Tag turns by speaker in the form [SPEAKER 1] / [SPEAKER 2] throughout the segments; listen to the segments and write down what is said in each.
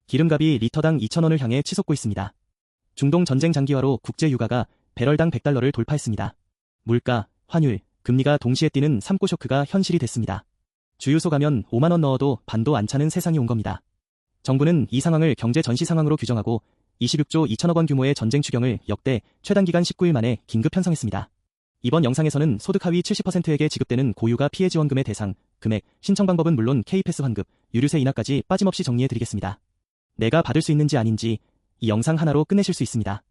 [SPEAKER 1] 기름값이 리터당 2,000원을 향해 치솟고 있습니다. 중동 전쟁 장기화로 국제 유가가 배럴당 100달러를 돌파했습니다. 물가, 환율, 금리가 동시에 뛰는 3고 쇼크가 현실이 됐습니다. 주유소 가면 5만 원 넣어도 반도 안 차는 세상이 온 겁니다. 정부는 이 상황을 경제 전시 상황으로 규정하고 26조 2천억 원 규모의 전쟁 추경을 역대 최단기간 19일 만에 긴급 편성했습니다. 이번 영상에서는 소득 하위 70%에게 지급되는 고유가 피해 지원금의 대상, 금액, 신청 방법은 물론 K패스 환급, 유류세 인하까지 빠짐없이 정리해드리겠습니다. 내가 받을 수 있는지 아닌지 이 영상 하나로 끝내실 수 있습니다.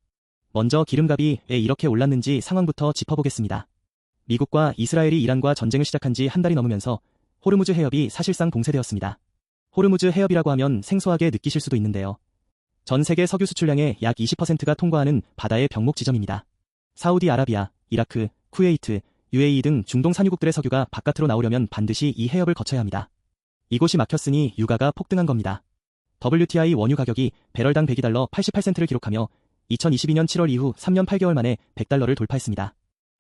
[SPEAKER 1] 먼저 기름값이 왜 이렇게 올랐는지 상황부터 짚어보겠습니다. 미국과 이스라엘이 이란과 전쟁을 시작한 지 한 달이 넘으면서 호르무즈 해협이 사실상 봉쇄되었습니다. 호르무즈 해협이라고 하면 생소하게 느끼실 수도 있는데요. 전 세계 석유 수출량의 약 20%가 통과하는 바다의 병목 지점입니다. 사우디아라비아, 이라크, 쿠웨이트, UAE 등 중동 산유국들의 석유가 바깥으로 나오려면 반드시 이 해협을 거쳐야 합니다. 이곳이 막혔으니 유가가 폭등한 겁니다. WTI 원유 가격이 배럴당 102달러 88센트를 기록하며 2022년 7월 이후 3년 8개월 만에 100달러를 돌파했습니다.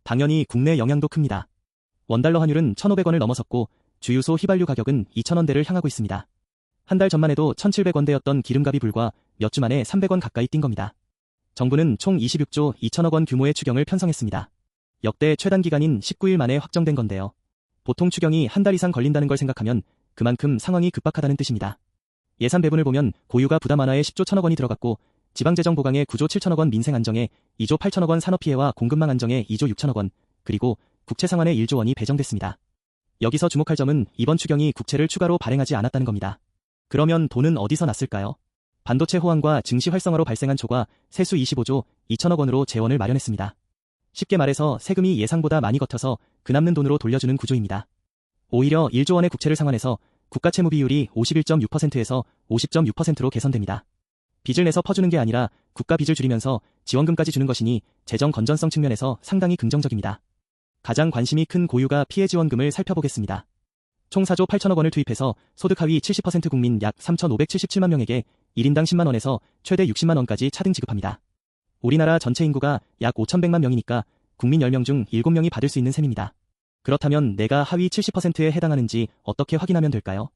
[SPEAKER 1] 당연히 국내 영향도 큽니다. 원달러 환율은 1,500원을 넘어섰고 주유소 휘발유 가격은 2,000원대를 향하고 있습니다. 한 달 전만 해도 1,700원대였던 기름값이 불과 몇 주 만에 300원 가까이 뛴 겁니다. 정부는 총 26조 2천억 원 규모의 추경을 편성했습니다. 역대 최단 기간인 19일 만에 확정된 건데요. 보통 추경이 한 달 이상 걸린다는 걸 생각하면 그만큼 상황이 급박하다는 뜻입니다. 예산 배분을 보면 고유가 부담 완화에 10조 1천억 원이 들어갔고 지방재정 보강에 9조 7천억 원, 민생 안정에 2조 8천억 원, 산업피해와 공급망 안정에 2조 6천억 원, 그리고 국채 상환에 1조 원이 배정됐습니다. 여기서 주목할 점은 이번 추경이 국채를 추가로 발행하지 않았다는 겁니다. 그러면 돈은 어디서 났을까요? 반도체 호황과 증시 활성화로 발생한 초과 세수 25조 2천억 원으로 재원을 마련했습니다. 쉽게 말해서 세금이 예상보다 많이 걷어서 그 남는 돈으로 돌려주는 구조입니다. 오히려 1조 원의 국채를 상환해서 국가채무 비율이 51.6%에서 50.6%로 개선됩니다. 빚을 내서 퍼주는 게 아니라 국가 빚을 줄이면서 지원금까지 주는 것이니 재정 건전성 측면에서 상당히 긍정적입니다. 가장 관심이 큰 고유가 피해 지원금을 살펴보겠습니다. 총 4조 8천억 원을 투입해서 소득 하위 70% 국민 약 3,577만 명에게 1인당 10만 원에서 최대 60만 원까지 차등 지급합니다. 우리나라 전체 인구가 약 5,100만 명이니까 국민 10명 중 7명이 받을 수 있는 셈입니다. 그렇다면 내가 하위 70%에 해당하는지 어떻게 확인하면 될까요?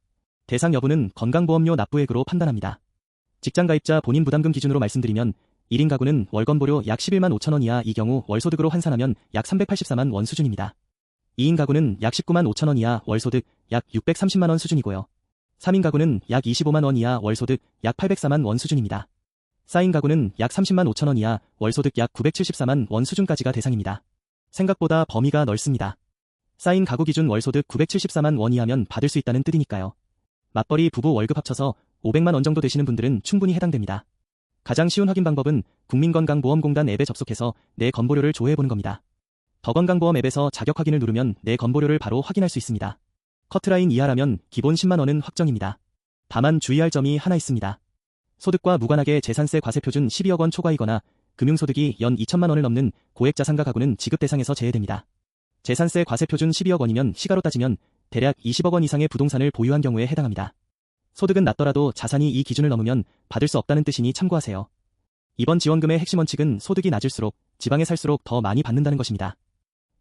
[SPEAKER 1] 대상 여부는 건강보험료 납부액으로 판단합니다. 직장가입자 본인 부담금 기준으로 말씀드리면 1인 가구는 월건보료 약 11만 5천 원 이하, 이 경우 월소득으로 환산하면 약 384만 원 수준입니다. 2인 가구는 약 19만 5천 원 이하, 월소득 약 630만 원 수준이고요. 3인 가구는 약 25만 원 이하, 월소득 약 804만 원 수준입니다. 4인 가구는 약 30만 5천 원 이하, 월소득 약 974만 원 수준까지가 대상입니다. 생각보다 범위가 넓습니다. 4인 가구 기준 월소득 974만 원 이하면 받을 수 있다는 뜻이니까요. 맞벌이 부부 월급 합쳐서 500만 원 정도 되시는 분들은 충분히 해당됩니다. 가장 쉬운 확인 방법은 국민건강보험공단 앱에 접속해서 내 건보료를 조회해보는 겁니다. 더건강보험 앱에서 자격 확인을 누르면 내 건보료를 바로 확인할 수 있습니다. 커트라인 이하라면 기본 10만 원은 확정입니다. 다만 주의할 점이 하나 있습니다. 소득과 무관하게 재산세 과세표준 12억 원 초과이거나 금융소득이 연 2천만 원을 넘는 고액자산가 가구는 지급 대상에서 제외됩니다. 재산세 과세표준 12억 원이면 시가로 따지면 대략 20억 원 이상의 부동산을 보유한 경우에 해당합니다. 소득은 낮더라도 자산이 이 기준을 넘으면 받을 수 없다는 뜻이니 참고하세요. 이번 지원금의 핵심 원칙은 소득이 낮을수록 지방에 살수록 더 많이 받는다는 것입니다.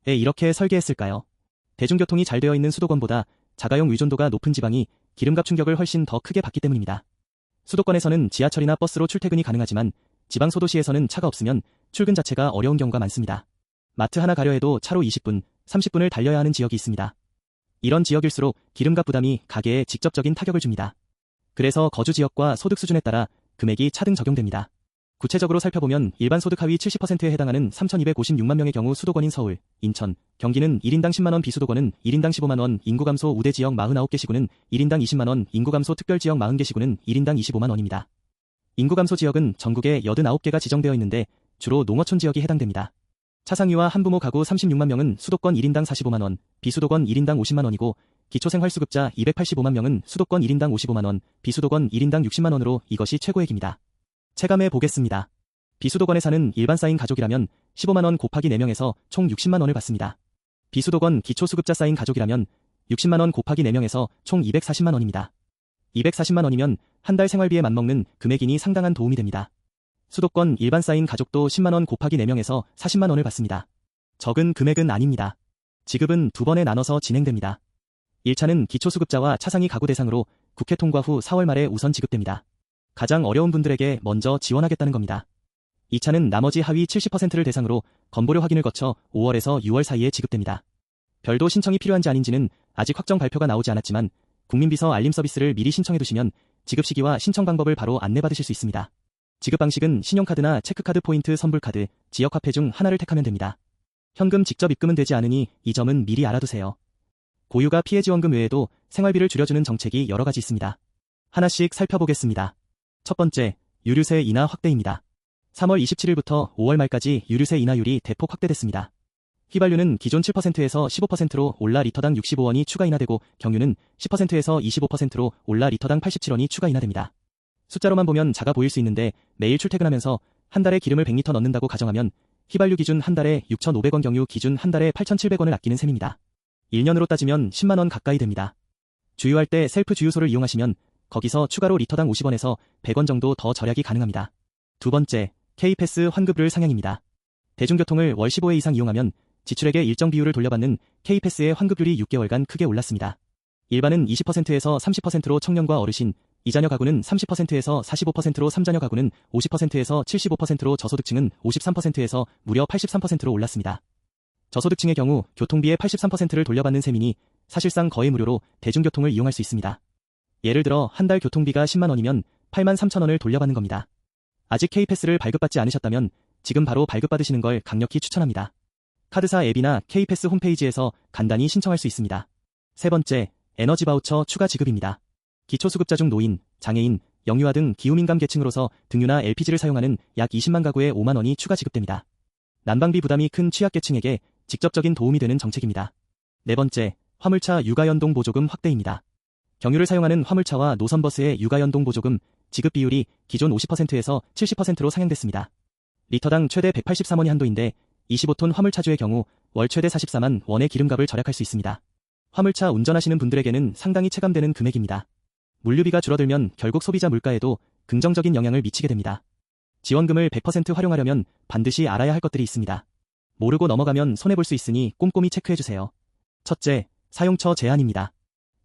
[SPEAKER 1] 왜 이렇게 설계했을까요? 대중교통이 잘 되어 있는 수도권보다 자가용 의존도가 높은 지방이 기름값 충격을 훨씬 더 크게 받기 때문입니다. 수도권에서는 지하철이나 버스로 출퇴근이 가능하지만 지방 소도시에서는 차가 없으면 출근 자체가 어려운 경우가 많습니다. 마트 하나 가려 해도 차로 20분, 30분을 달려야 하는 지역이 있습니다. 이런 지역일수록 기름값 부담이 가계에 직접적인 타격을 줍니다. 그래서 거주 지역과 소득 수준에 따라 금액이 차등 적용됩니다. 구체적으로 살펴보면 일반 소득 하위 70%에 해당하는 3,256만 명의 경우 수도권인 서울, 인천, 경기는 1인당 10만 원, 비수도권은 1인당 15만 원, 인구 감소 우대 지역 49개 시구는 1인당 20만 원, 인구 감소 특별 지역 40개 시구는 1인당 25만 원입니다. 인구 감소 지역은 전국에 89개가 지정되어 있는데 주로 농어촌 지역이 해당됩니다. 차상위와 한부모 가구 36만 명은 수도권 1인당 45만 원, 비수도권 1인당 50만 원이고 기초생활수급자 285만 명은 수도권 1인당 55만 원, 비수도권 1인당 60만 원으로 이것이 최고액입니다. 체감해 보겠습니다. 비수도권에 사는 일반 쌓인 가족이라면 15만 원 곱하기 4명에서 총 60만 원을 받습니다. 비수도권 기초수급자 쌓인 가족이라면 60만 원 곱하기 4명에서 총 240만 원입니다. 240만 원이면 한 달 생활비에 맞먹는 금액이니 상당한 도움이 됩니다. 수도권 일반 쌓인 가족도 10만 원 곱하기 4명에서 40만 원을 받습니다. 적은 금액은 아닙니다. 지급은 두 번에 나눠서 진행됩니다. 1차는 기초수급자와 차상위 가구 대상으로 국회 통과 후 4월 말에 우선 지급됩니다. 가장 어려운 분들에게 먼저 지원하겠다는 겁니다. 이 차는 나머지 하위 70%를 대상으로 건보료 확인을 거쳐 5월에서 6월 사이에 지급됩니다. 별도 신청이 필요한지 아닌지는 아직 확정 발표가 나오지 않았지만 국민비서 알림 서비스를 미리 신청해 두시면 지급 시기와 신청 방법을 바로 안내받으실 수 있습니다. 지급 방식은 신용카드나 체크카드 포인트 선불카드, 지역화폐 중 하나를 택하면 됩니다. 현금 직접 입금은 되지 않으니 이 점은 미리 알아두세요. 고유가 피해 지원금 외에도 생활비를 줄여주는 정책이 여러 가지 있습니다. 하나씩 살펴보겠습니다. 첫 번째, 유류세 인하 확대입니다. 3월 27일부터 5월 말까지 유류세 인하율이 대폭 확대됐습니다. 휘발유는 기존 7%에서 15%로 올라 리터당 65원이 추가 인하되고 경유는 10%에서 25%로 올라 리터당 87원이 추가 인하됩니다. 숫자로만 보면 작아 보일 수 있는데 매일 출퇴근하면서 한 달에 기름을 100리터 넣는다고 가정하면 휘발유 기준 한 달에 6,500원, 경유 기준 한 달에 8,700원을 아끼는 셈입니다. 1년으로 따지면 10만 원 가까이 됩니다. 주유할 때 셀프 주유소를 이용하시면 거기서 추가로 리터당 50원에서 100원 정도 더 절약이 가능합니다. 두 번째, K패스 환급률 상향입니다. 대중교통을 월 15회 이상 이용하면 지출액의 일정 비율을 돌려받는 K패스의 환급률이 6개월간 크게 올랐습니다. 일반은 20%에서 30%로 청년과 어르신, 2자녀 가구는 30%에서 45%로 3자녀 가구는 50%에서 75%로 저소득층은 53%에서 무려 83%로 올랐습니다. 저소득층의 경우 교통비의 83%를 돌려받는 셈이니 사실상 거의 무료로 대중교통을 이용할 수 있습니다. 예를 들어 한 달 교통비가 10만 원이면 8만 3천 원을 돌려받는 겁니다. 아직 K패스를 발급받지 않으셨다면 지금 바로 발급받으시는 걸 강력히 추천합니다. 카드사 앱이나 K패스 홈페이지에서 간단히 신청할 수 있습니다. 세 번째, 에너지 바우처 추가 지급입니다. 기초수급자 중 노인, 장애인, 영유아 등 기후민감 계층으로서 등유나 LPG를 사용하는 약 20만 가구에 5만 원이 추가 지급됩니다. 난방비 부담이 큰 취약계층에게 직접적인 도움이 되는 정책입니다. 네 번째, 화물차 육아연동 보조금 확대입니다. 경유를 사용하는 화물차와 노선버스의 육아연동 보조금 지급 비율이 기존 50%에서 70%로 상향됐습니다. 리터당 최대 183원이 한도인데 25톤 화물차주의 경우 월 최대 44만 원의 기름값을 절약할 수 있습니다. 화물차 운전하시는 분들에게는 상당히 체감되는 금액입니다. 물류비가 줄어들면 결국 소비자 물가에도 긍정적인 영향을 미치게 됩니다. 지원금을 100% 활용하려면 반드시 알아야 할 것들이 있습니다. 모르고 넘어가면 손해볼 수 있으니 꼼꼼히 체크해주세요. 첫째, 사용처 제한입니다.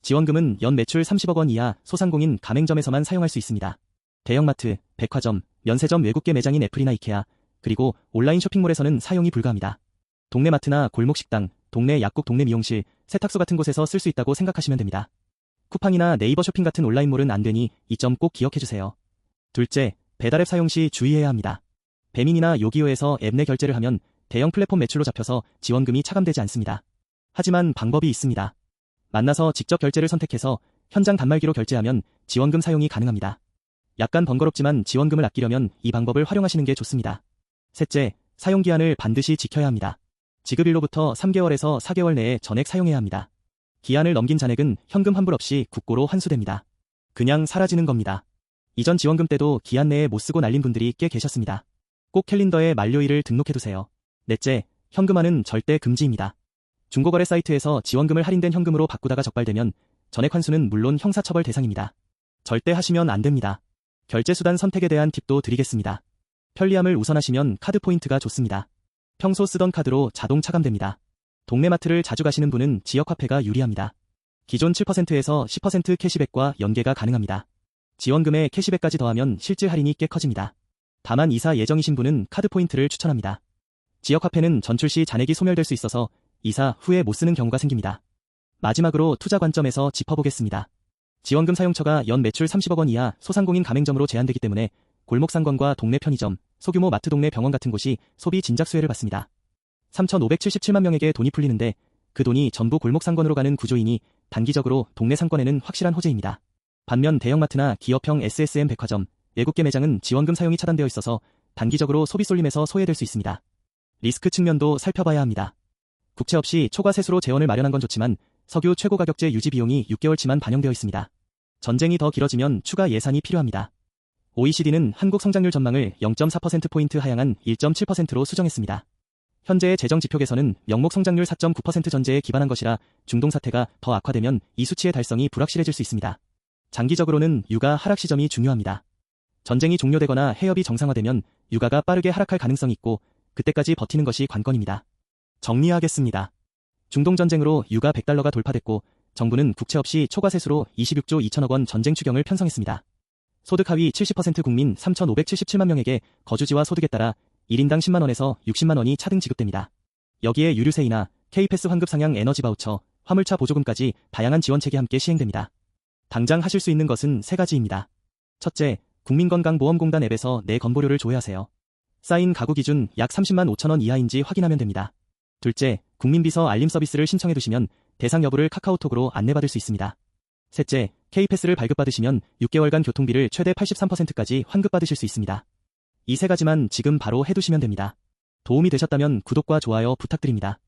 [SPEAKER 1] 지원금은 연 매출 30억 원 이하 소상공인 가맹점에서만 사용할 수 있습니다. 대형마트, 백화점, 면세점 외국계 매장인 애플이나 이케아, 그리고 온라인 쇼핑몰에서는 사용이 불가합니다. 동네 마트나 골목 식당, 동네 약국, 동네 미용실, 세탁소 같은 곳에서 쓸 수 있다고 생각하시면 됩니다. 쿠팡이나 네이버 쇼핑 같은 온라인몰은 안 되니 이 점 꼭 기억해주세요. 둘째, 배달앱 사용 시 주의해야 합니다. 배민이나 요기요에서 앱 내 결제를 하면 대형 플랫폼 매출로 잡혀서 지원금이 차감되지 않습니다. 하지만 방법이 있습니다. 만나서 직접 결제를 선택해서 현장 단말기로 결제하면 지원금 사용이 가능합니다. 약간 번거롭지만 지원금을 아끼려면 이 방법을 활용하시는 게 좋습니다. 셋째, 사용기한을 반드시 지켜야 합니다. 지급일로부터 3개월에서 4개월 내에 전액 사용해야 합니다. 기한을 넘긴 잔액은 현금 환불 없이 국고로 환수됩니다. 그냥 사라지는 겁니다. 이전 지원금 때도 기한 내에 못 쓰고 날린 분들이 꽤 계셨습니다. 꼭 캘린더에 만료일을 등록해두세요. 넷째, 현금화는 절대 금지입니다. 중고거래 사이트에서 지원금을 할인된 현금으로 바꾸다가 적발되면 전액 환수는 물론 형사처벌 대상입니다. 절대 하시면 안 됩니다. 결제수단 선택에 대한 팁도 드리겠습니다. 편리함을 우선하시면 카드 포인트가 좋습니다. 평소 쓰던 카드로 자동 차감됩니다. 동네 마트를 자주 가시는 분은 지역화폐가 유리합니다. 기존 7%에서 10% 캐시백과 연계가 가능합니다. 지원금에 캐시백까지 더하면 실질 할인이 꽤 커집니다. 다만 이사 예정이신 분은 카드 포인트를 추천합니다. 지역화폐는 전출 시 잔액이 소멸될 수 있어서 이사 후에 못 쓰는 경우가 생깁니다. 마지막으로 투자 관점에서 짚어보겠습니다. 지원금 사용처가 연 매출 30억 원 이하 소상공인 가맹점으로 제한되기 때문에 골목 상권과 동네 편의점, 소규모 마트, 동네 병원 같은 곳이 소비 진작 수혜를 받습니다. 3,577만 명에게 돈이 풀리는데 그 돈이 전부 골목 상권으로 가는 구조이니 단기적으로 동네 상권에는 확실한 호재입니다. 반면 대형마트나 기업형 SSM 백화점, 외국계 매장은 지원금 사용이 차단되어 있어서 단기적으로 소비 쏠림에서 소외될 수 있습니다. 리스크 측면도 살펴봐야 합니다. 국채 없이 초과 세수로 재원을 마련한 건 좋지만 석유 최고 가격제 유지 비용이 6개월치만 반영되어 있습니다. 전쟁이 더 길어지면 추가 예산이 필요합니다. OECD는 한국 성장률 전망을 0.4%포인트 하향한 1.7%로 수정했습니다. 현재의 재정 지표 개선은 명목 성장률 4.9% 전제에 기반한 것이라 중동 사태가 더 악화되면 이 수치의 달성이 불확실해질 수 있습니다. 장기적으로는 유가 하락 시점이 중요합니다. 전쟁이 종료되거나 해협이 정상화되면 유가가 빠르게 하락할 가능성이 있고 그때까지 버티는 것이 관건입니다. 정리하겠습니다. 중동 전쟁으로 유가 100달러가 돌파됐고 정부는 국채 없이 초과 세수로 26조 2천억 원 전쟁 추경을 편성했습니다. 소득 하위 70% 국민 3,577만 명에게 거주지와 소득에 따라 1인당 10만원에서 60만원이 차등 지급됩니다. 여기에 유류세이나 K패스 환급 상향 에너지 바우처, 화물차 보조금까지 다양한 지원책이 함께 시행됩니다. 당장 하실 수 있는 것은 3가지입니다. 첫째, 국민건강보험공단 앱에서 내 건보료를 조회하세요. 쌓인 가구 기준 약 30만 5천원 이하인지 확인하면 됩니다. 둘째, 국민비서 알림 서비스를 신청해두시면 대상 여부를 카카오톡으로 안내받을 수 있습니다. 셋째, K패스를 발급받으시면 6개월간 교통비를 최대 83%까지 환급받으실 수 있습니다. 이 3가지만 지금 바로 해두시면 됩니다. 도움이 되셨다면 구독과 좋아요 부탁드립니다.